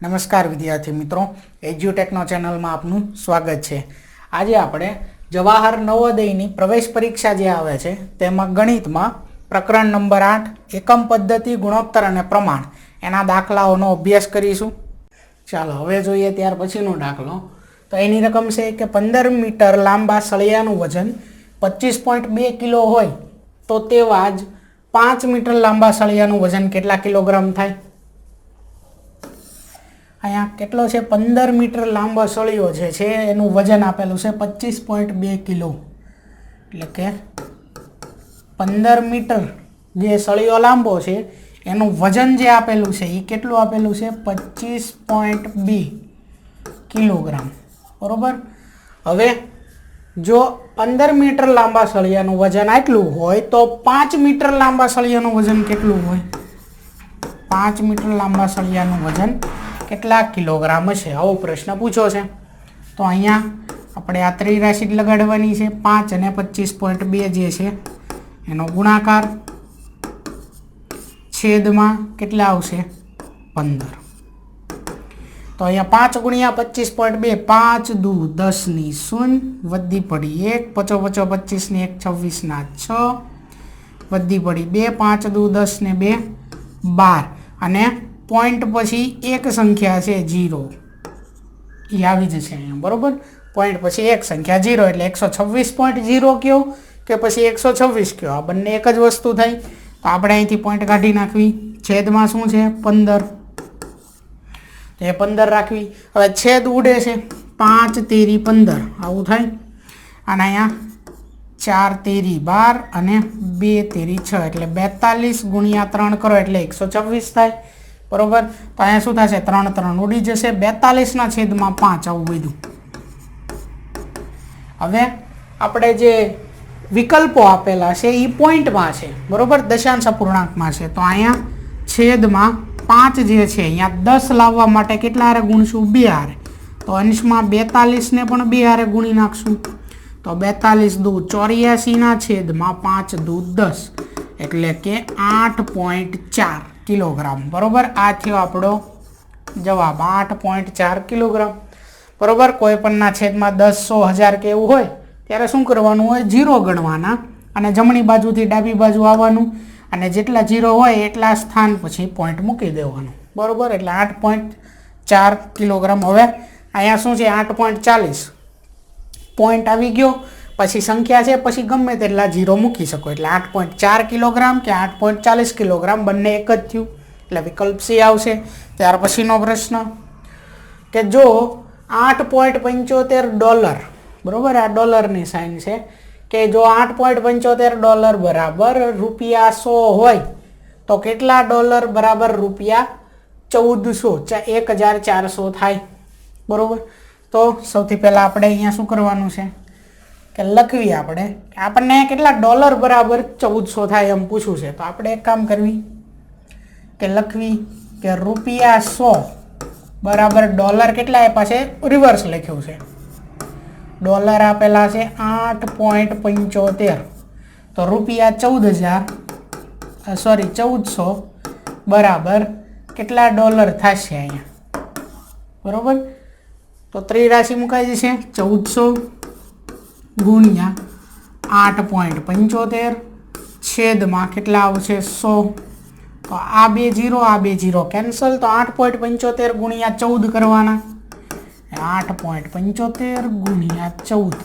નમસ્કાર વિદ્યાર્થી મિત્રો, એજ્યુટેકનો ચેનલમાં આપનું સ્વાગત છે। આજે આપણે જવાહર નવોદયની પ્રવેશ પરીક્ષા જે આવે છે તેમાં ગણિતમાં પ્રકરણ નંબર 8 એકમ પદ્ધતિ ગુણોત્તર અને પ્રમાણ એના દાખલાઓનો અભ્યાસ કરીશું। ચાલો હવે જોઈએ ત્યાર પછીનો દાખલો। તો એની રકમ છે કે 15 મીટર લાંબા સળિયાનું વજન 25.2 કિલો હોય તો તેવા જ 5 મીટર લાંબા સળિયાનું વજન કેટલા કિલોગ્રામ થાય? અહીંયા કેટલો છે? 15 મીટર લાંબો સળિયો જે છે એનું વજન આપેલું છે 25.2 કિલો, એટલે કે 15 મીટર જે સળિયો લાંબો છે એનું વજન જે આપેલું છે એ કેટલું આપેલું છે? 25.2 કિલોગ્રામ, બરોબર। હવે જો 15 મીટર લાંબા સળિયાનું વજન આટલું હોય તો 5 મીટર લાંબા સળિયાનું વજન કેટલું હોય? 5 મીટર લાંબા સળિયાનું વજન કેટલા કિલોગ્રામ હશે? આવો પ્રશ્ન પૂછ્યો છે। તો અહીંયા આપણે આ ત્રિરાશી લગાડવાની છે। 5 અને 25.2 જે છે એનો ગુણાકાર છેદમાં કેટલા આવશે? 15। તો અહીંયા 5 ગુણ્યા 25.2, 5 દુ 10 ની 0, વધી પડી 1, 5 5 25 ની 1, 26 ના 6, વધી પડી 2, 5 દુ 10 ને 2, 12, અને પોઈન્ટ પછી એક સંખ્યા છે 0 એ આવી જશે અહીંયા, બરોબર। પોઈન્ટ પછી એક સંખ્યા 0 એટલે 126.0 કયો કે પછી 126 કયો, આ બંને એક જ વસ્તુ થઈ। તો આપણે અહીંથી પોઈન્ટ કાઢી નાખવી। છેદમાં શું છે? 15, તો એ 15 રાખવી। હવે છેદ ઉડે છે, 5 તેરી 15 આવું થાય, અને અહીંયા 4 તેરી 12 અને 2 તેરી 6 એટલે 42 ગુણ્યા 3 કરો એટલે 126 થાય, બરોબર। તો અહીંયા શું થશે? 3 3 ઉડી જશે, 42 ના છેદમાં 5 આવું બધું। હવે આપણે જે વિકલ્પો આપેલા છે એ પોઈન્ટમાં છે, બરોબર, દશાંશ અપૂર્ણાંકમાં છે। તો અહીંયા છેદમાં 5 જે છે અહીંયા 10 લાવવા માટે કેટલા હારે ગુણશું? 2 હારે। તો અંશમાં 42 ને પણ 2 હારે ગુણી નાખશું। તો 42 દુ 84 ના છેદમાં 5 દુ 10 એટલે કે 8.4 કિલોગ્રામ, બરોબર। આ થયો આપણો જવાબ, 8.4 કિલોગ્રામ, બરોબર। કોઈ પણના છેદમાં 10 100 1000 કે એવું હોય ત્યારે શું કરવાનું હોય? 0 ગણવાના અને જમણી બાજુથી ડાબી બાજુ આવવાનું, અને જેટલા 0 હોય એટલા સ્થાન પછી પોઈન્ટ મૂકી દેવાનું, બરોબર। એટલે 8.4 કિલોગ્રામ। હવે અહીંયા શું છે? 8.40 પોઈન્ટ આવી ગયો, પછી સંખ્યા છે, પછી ગમે તેટલા 0 મૂકી શકો, એટલે 8.4 કિલોગ્રામ કે 8.40 કિલોગ્રામ બંને એક જ થયું, એટલે વિકલ્પ સી આવશે। ત્યાર પછીનો પ્રશ્ન કે જો 8.75 ડોલર, બરોબર, આ ડોલરની સાઇન છે, કે જો 8.75 ડોલર બરાબર રૂપિયા 100 હોય તો કેટલા ડોલર બરાબર રૂપિયા 1400 1400 થાય, બરોબર। તો સૌથી પહેલાં આપણે અહીંયા શું કરવાનું છે કે લખવી આપણે કે આપણને કેટલા ડોલર બરાબર 1400 થાય એમ પૂછવું છે। તો આપણે એક કામ કરવી કે લખવી કે રૂપિયા 100 બરાબર ડોલર કેટલા આપ્યા છે? રિવર્સ લખ્યું છે, ડોલર આપેલા છે 8.75, તો રૂપિયા 1400 બરાબર કેટલા ડોલર થશે અહીંયા, બરોબર। તો ત્રિરાશી મુકાઈ જશે, 1400 ગુણ્યા 8.75 છેદમાં કેટલા આવશે? 100। તો આ બે 0 કેન્સલ, તો 8.75 ગુણ્યા 14 કરવાના, 8.75 ગુણ્યા 14,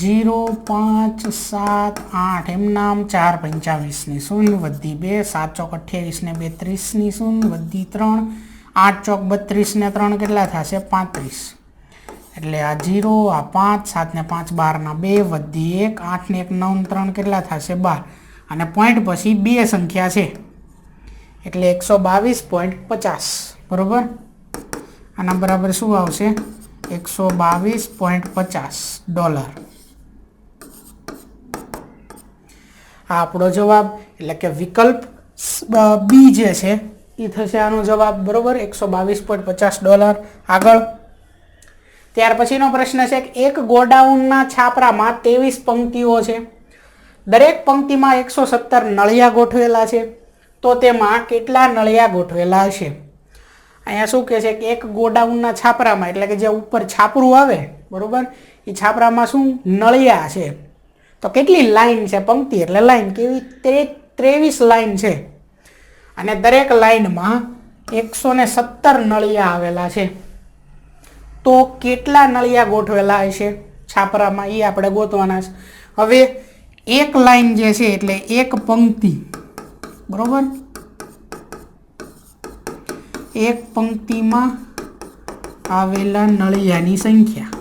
0 5 7 8 એમ નામ 4 25 ની 0, વધી 2, 7 ચોક 28 ને 2 30 ની 0, વધી 3, 8 ચોક 32 ને 3 કેટલા થશે? 35, એટલે આ 0, આ 5, 7 ને 5 12 ના 2, વધી 1, 8 ને 1 9 3 કેટલા થશે? 12, અને પોઈન્ટ પછી બે સંખ્યા છે એટલે 122.50, બરોબર। આના બરાબર શું આવશે? 122.50 ડોલર। આ આપણો જવાબ, એટલે કે વિકલ્પ બી જે છે એ થશે આનો જવાબ, બરોબર, 122.50 ડોલર। આગળ ત્યાર પછીનો પ્રશ્ન છે કે એક ગોડાઉનના છાપરામાં 23 પંક્તિઓ છે, દરેક પંક્તિમાં 117 નળિયા ગોઠવેલા છે, તો તેમાં કેટલા નળિયા ગોઠવેલા હશે? અહીંયા શું કહે છે કે એક ગોડાઉનના છાપરામાં, એટલે કે જે ઉપર છાપરું આવે બરોબર, એ છાપરામાં શું નળિયા છે. તો કેટલી લાઈન છે, પંક્તિ એટલે લાઈન, કેવી 23 લાઈન છે. અને દરેક લાઈનમાં 117 નળિયા આવેલા છે. તો કેટલા નળિયા ગોઠવેલા હશે છાપરામાં એ આપણે ગોતવાના છે. હવે એક લાઈન જે છે એટલે એક પંક્તિ બરોબર, એક પંક્તિમાં આવેલા નળિયાની સંખ્યા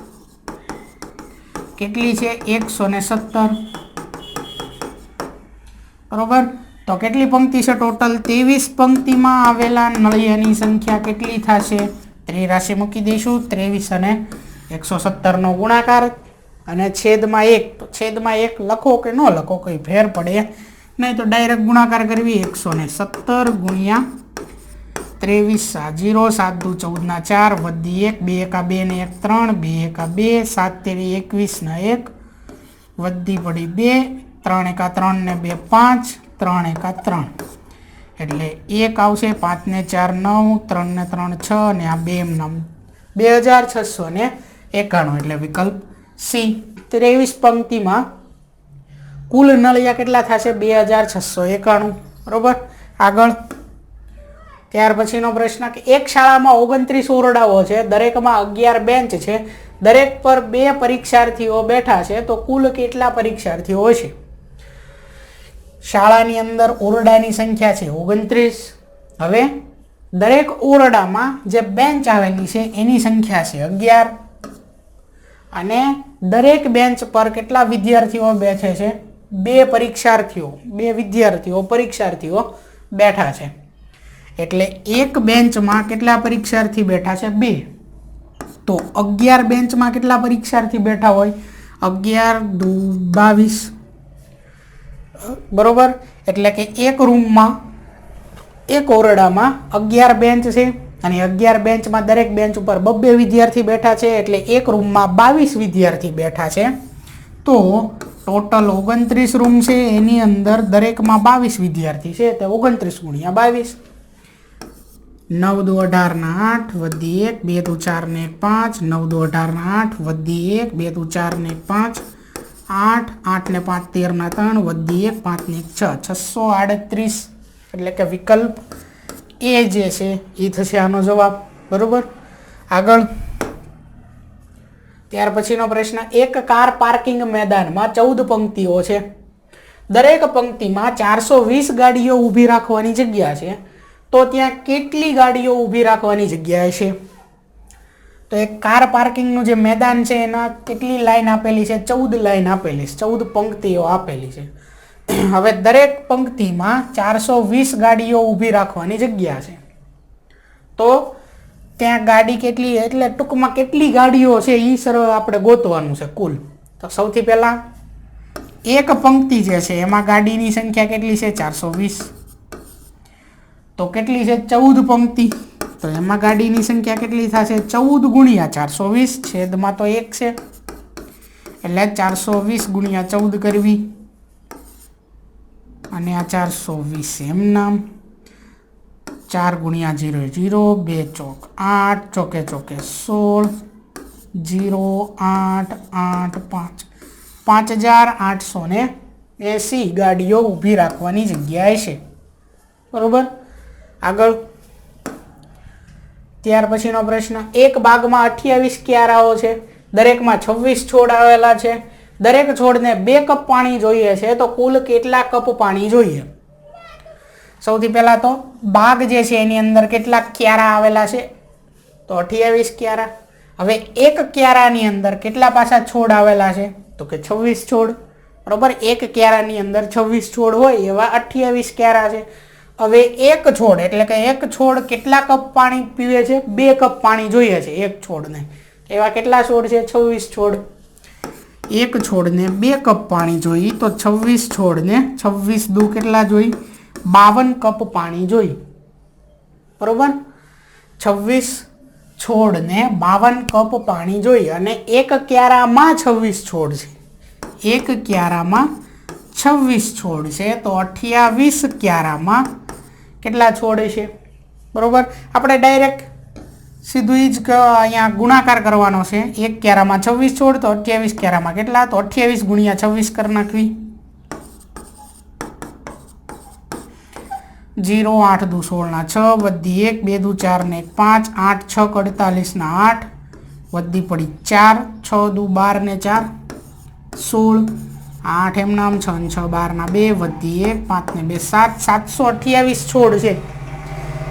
કેટલી છે 117 બરોબર. તો કેટલી પંક્તિ છે ટોટલ 23 પંક્તિમાં આવેલા નળિયાની સંખ્યા કેટલી થશે, ત્રિરાશિ મૂકી દઈશું, 23 અને 117 નો ગુણાકાર અને છેદમાં 1 લખો કે ન લખો કોઈ ફેર પડે નહીં, તો ડાયરેક્ટ ગુણાકાર કરવી. 117 ગુણ્યા 23 0 7 દુ 14 ના 4 વધી 1 2 એકા 2 ને 1 3 2 એકા 2 7 તેરી 21 ના 1 વધી પડી 2 3 એકા 3 ને 2 5 3 એકા 3 એટલે 1 આવશે, 5 ને 4 9 3 ને 3 6 ને આ 2 એમનામ 2691 એટલે વિકલ્પ સી. 23 પંક્તિમાં કુલ નળિયા કેટલા થશે 2691 બરોબર. આગળ ત્યાર પછીનો પ્રશ્ન કે એક શાળામાં 29 ઓરડાઓ છે, દરેકમાં 11 બેન્ચ છે, દરેક પર 2 પરીક્ષાર્થીઓ બેઠા છે, તો કુલ કેટલા પરીક્ષાર્થીઓ છે. શાળાની અંદર ઓરડાની સંખ્યા છે 29. હવે દરેક ઓરડામાં જે બેન્ચ આવેલી છે એની સંખ્યા છે 11 અને દરેક બેન્ચ પર કેટલા વિદ્યાર્થીઓ બેઠે છે 2 પરીક્ષાર્થીઓ, 2 વિદ્યાર્થીઓ પરીક્ષાર્થીઓ બેઠા છે. એટલે એક બેન્ચમાં કેટલા પરીક્ષાર્થી બેઠા છે 2. તો 11 બેન્ચમાં કેટલા પરીક્ષાર્થી બેઠા હોય 11 દુ 22 બરોબર. એટલે કે એક રૂમમાં એક ઓરડામાં 11 બેન્ચ છે અને 11 બેન્ચમાં દરેક બેન્ચ ઉપર 2 વિદ્યાર્થી બેઠા છે, એટલે એક રૂમમાં 22 વિદ્યાર્થી બેઠા છે. તો ટોટલ 29 રૂમ છે, એની અંદર દરેકમાં 22 વિદ્યાર્થી છે, તો 29 ગુણ્યા 22 9 દુ 18 ના 8 વધી 1 2 દુ 4 ને 5 9 દુ 18 ના 8 વધી 1 2 દુ 4 ને 5 8 8 ને 5 13 ના 3 વધી 1 5 ને 6 638 એટલે કે વિકલ્પ એ જે છે એ થશે આનો જવાબ બરોબર. આગળ ત્યાર પછીનો પ્રશ્ન એક કાર પાર્કિંગ મેદાનમાં 14 પંક્તિઓ છે, દરેક પંક્તિમાં 420 ગાડીઓ ઊભી રાખવાની જગ્યા છે, તો ત્યાં કેટલી ગાડીઓ ઊભી રાખવાની જગ્યા છે. તો એક કાર પાર્કિંગનું જે મેદાન છે એના કેટલી લાઈન આપેલી છે 14 લાઈન આપેલી છે, 14 પંક્તિઓ આપેલી છે. હવે દરેક પંક્તિમાં 420 ગાડીઓ ઊભી રાખવાની જગ્યા છે, તો ત્યાં ગાડી કેટલી, એટલે ટૂંકમાં કેટલી ગાડીઓ છે એ સરળ આપણે ગોતવાનું છે કુલ. તો સૌથી પહેલાં એક પંક્તિ જે છે એમાં ગાડીની સંખ્યા કેટલી છે 420, તો કેટલી છે 14 પંક્તિ, તો એમાં ગાડીની સંખ્યા કેટલી થશે 14 ગુણ્યા 420 છેદમાં તો 1 છે એટલે 420 ગુણ્યા 14 કરવી અને આ 420 એમ નામ 4 ગુણ્યા 0 0 2 ચોક 8 ચોકે ચોકે 16 0 8 8 5 5880 ગાડીઓ ઊભી રાખવાની જગ્યાએ છે બરોબર. આગળ ત્યાર પછીનો પ્રશ્ન એક બાગમાં 28 ક્યારાઓ છે, દરેકમાં 26 છોડ આવેલા છે, દરેક છોડને 2 કપ પાણી જોઈએ છે, તો કુલ કેટલા કપ પાણી જોઈએ. સૌથી પહેલા તો બાગ જે છે એની અંદર કેટલા ક્યારા આવેલા છે તો 28 ક્યારા. હવે એક ક્યારાની અંદર કેટલા પાછા છોડ આવેલા છે તો કે 26 છોડ બરોબર. એક ક્યારાની અંદર 26 છોડ હોય એવા 28 ક્યારા છે. હવે એક છોડ એટલે કે એક છોડ કેટલા કપ પાણી પીવે છે 2 કપ પાણી જોઈએ છે એક છોડને, એવા કેટલા છોડ છે 26 છોડ. એક છોડને 2 કપ પાણી જોઈ તો 26 છોડને 26 દુ કેટલા જોઈ 52 કપ પાણી જોઈ બરોબર. 26 છોડને 52 કપ પાણી જોઈ અને એક ક્યારામાં 26 છોડ છે, એક ક્યારામાં 26 છોડ છે, તો 28 ક્યારામાં કેટલા છોડ છે બરોબર. આપણે ડાયરેક્ટ સીધું જ અહીંયા ગુણાકાર કરવાનો છે. 1 ક્યારામાં 26 છોડ તો 28 ક્યારામાં કેટલા? તો 28 ગુણ્યા 26 કરી નાખવી. 0 8 દુ 16 ના 6 વધી 1 2 દુ 4 ને 1 5 8 6 48 ના 8 વધી પડી 4 6 દુ 12 ને 4 16 8 એમ નામ 6 6 12 ના 2 વધી 1 5 ને 2 7 728 છોડ છે.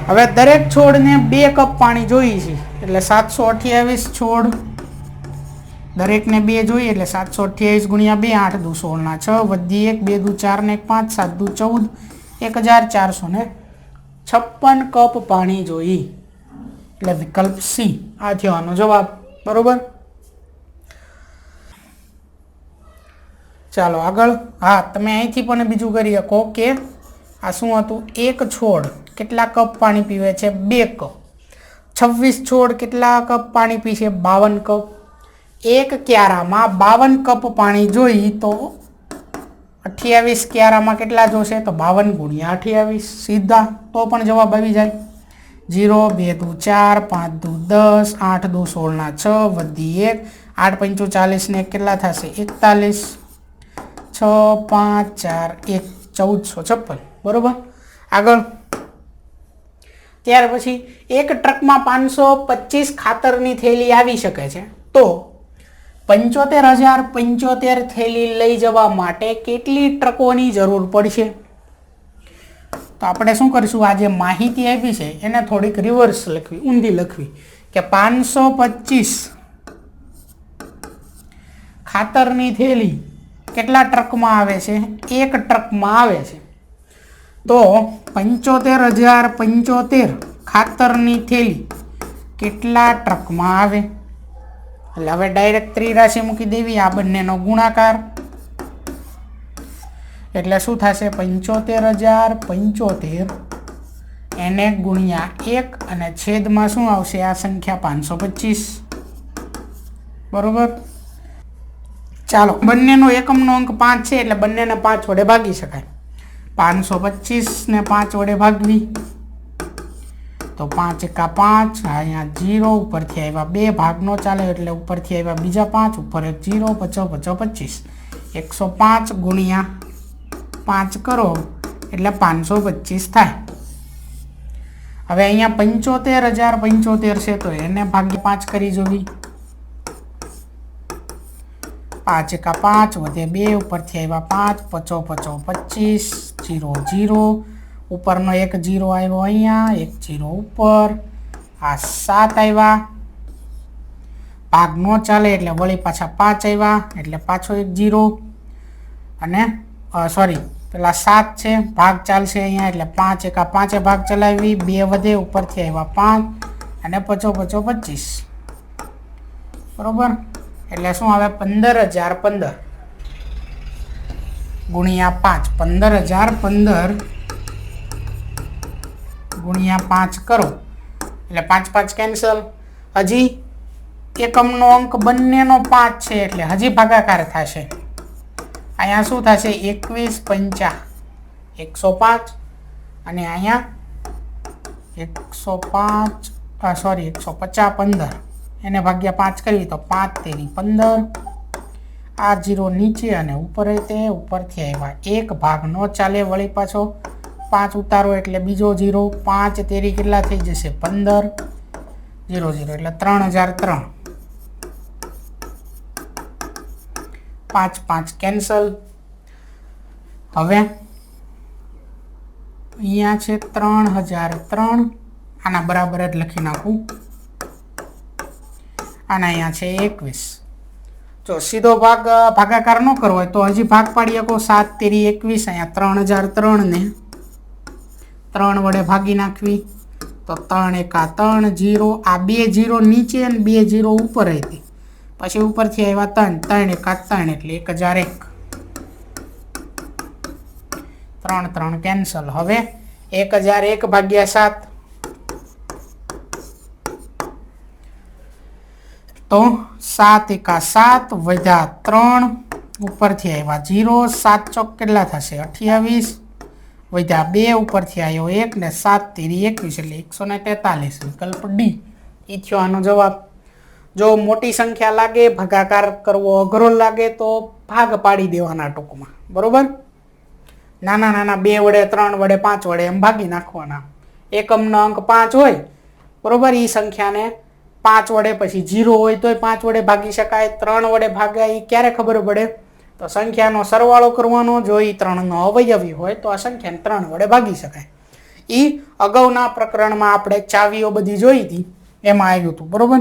હવે દરેક છોડને 2 કપ પાણી જોઈએ છે એટલે 728 છોડ દરેકને 2 જોઈએ એટલે 728 ગુણ્યા 2 8 દુ 16 ના 6 વધી 1 2 દુ 4 ને 1 5 7 દુ 14 1456 કપ પાણી જોઈ એટલે વિકલ્પ સી આ થયો આનો જવાબ. બરોબર. ચાલો આગળ. હા, તમે અહીંથી પણ બીજું કરી શકો કે આ શું હતું? એક છોડ કેટલા કપ પાણી પીવે છે? 2 કપ. 26 છોડ કેટલા કપ પાણી પીશે? 52 કપ. એક ક્યારામાં 52 કપ પાણી જોઈ તો 28 ક્યારામાં કેટલા જોશે? તો 52 ગુણ્યા 28 સીધા તો પણ જવાબ આવી જાય. 0 2 દુ 4 5 દુ 10 8 દુ 16 ના 6 વધી 1 8 5 40 ને કેટલા થશે? 41 6 5 4 1 1456. બરોબર. આગળ. ત્યાર પછી એક ટ્રકમાં 525 ખાતરની થેલી આવી શકે છે તો 75,075 થેલી લઈ જવા માટે કેટલી ટ્રકોની જરૂર પડશે? તો આપણે શું કરીશું? આ જે માહિતી આપી છે એને થોડીક રિવર્સ લખવી, ઊંધી લખવી કે 525 ખાતરની થેલી કેટલા ટ્રકમાં આવે છે? એક ટ્રકમાં આવે છે. તો 75,075 ખાતરની થેલી કેટલા ટ્રકમાં આવે? એટલે હવે ડાયરેક્ટ ત્રિરાશિ મૂકી દેવી, આ બંનેનો ગુણાકાર એટલે શું થશે? 75,075 એને ગુણ્યા 1 અને છેદમાં શું આવશે? આ સંખ્યા 525. બરોબર. ચાલો, બંનેનો એકમનો અંક 5 છે એટલે બંનેને 5 વડે ભાગી શકાય. 525 ને 5 વડે ભાગવી તો 5 એકા 5 અહીંયા 0 ઉપરથી આવ્યા 2 ભાગ નો ચાલે એટલે ઉપરથી આવ્યા બીજા 5 ઉપર એક 0 50 25 105 ગુણ્યા 5 કરો એટલે 525 થાય. હવે અહીંયા 75,075 છે તો એને ભાગ્યા 5 કરી જોવી. 5 એકા 5 વધે 2 ઉપરથી આવ્યા 5 50 25 0 0 ઉપરનો એક 0 આવ્યો અહીંયા, એક 0 ઉપર, આ 7 આવ્યા, ભાગ નો ચાલે એટલે વળી પાછા 5 આવ્યા એટલે પાછો એક 0 અને સોરી પેલા 7 છે ભાગ ચાલશે અહીંયા એટલે 5 એકા 5 ભાગ ચલાવી 2 વધે ઉપરથી આવ્યા 5 અને 50 25 બરોબર. એટલે શું આવે? 15,015 ગુણ્યા 5 15,015 ગુણ્યા 5 કરો એટલે 5 5 કેન્સલ. હજી એકમનો અંક બંનેનો 5 છે એટલે હજી ભાગાકાર થશે. અહીંયા શું થશે? 21 5 105 અને અહીંયા 105 સોરી 150 15 એને ભાગ્યા 5 કરવી તો 5 તેરી 15 આ 0 નીચે અને ઉપર તે ઉપરથી આવ્યા એક ભાગ નો ચાલે વળી પાછો 5 ઉતારો એટલે બીજો 0 5 તેરી કેટલા થઈ જશે? 15 0 0 એટલે 3003 5 5 કેન્સલ. હવે અહીંયા છે 3003 આના બરાબર જ લખી નાખું અને અહીંયા છે 21. જો સીધો ભાગાકાર ન કરવો હોય તો હજી ભાગ પાડી શકો 7 તેરી 21 અહીંયા 3003 ને 3 વડે ભાગી નાખવી તો 3 એકા 3 0 આ 2 0 નીચે અને 2 0 ઉપર હતી પછી ઉપરથી આવ્યા 3 3 એકા 3 એટલે 1001 3 3 કેન્સલ. હવે 1001 ભાગ્યા 7 તો 7 એકા 7 વધ્યા 3 ઉપરથી આવ્યા 0 7 ચોક કેટલા થશે? 28 વધ્યા 2 ઉપરથી આવ્યો 1 ને 7 તેરી 21 એટલે 143 વિકલ્પ ડી ઈ થયો આનો જવાબ. જો મોટી સંખ્યા લાગે, ભાગાકાર કરવો અઘરો લાગે તો ભાગ પાડી દેવાના ટૂંકમાં, બરોબર. નાના નાના 2 વડે 3 વડે 5 વડે એમ ભાગી નાખવાના. એકમનો અંક 5 હોય, બરોબર. એ સંખ્યાને 5 વડે, પછી 0 હોય તોય 5 વડે ભાગી શકાય. 3 વડે ભાગાય એ ક્યારે ખબર પડે? તો સંખ્યાનો સરવાળો કરવાનો. જો એ 3નો અવયવી હોય તો આ સંખ્યાને 3 વડે ભાગી શકાય. એ અગાઉના પ્રકરણમાં આપણે ચાવીઓ બધી જોઈ હતી, એમાં આવ્યું હતું, બરોબર.